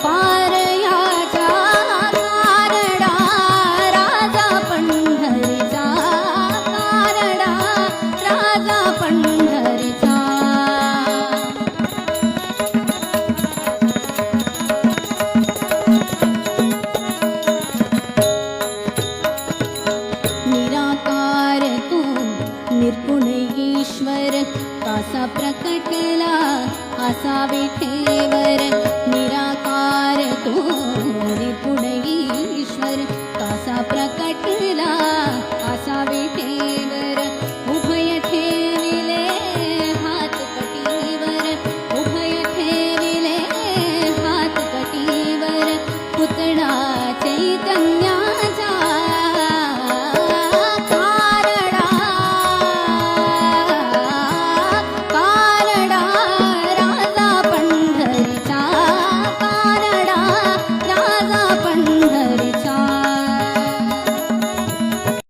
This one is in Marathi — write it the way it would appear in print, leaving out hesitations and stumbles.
पार याचा कारडा राजा पंढरीचा कारडा राजा पंढरीचा निराकार तू निर्गुण ईश्वर कासा प्रकटला आसा विठेवर निराकार तू निर्गुण ईश्वर कासा प्रकटला आसा विठेवर उभय ठेविले हात कटीवर उभय ठेविले हात कटीवर पुतळा चैतन्य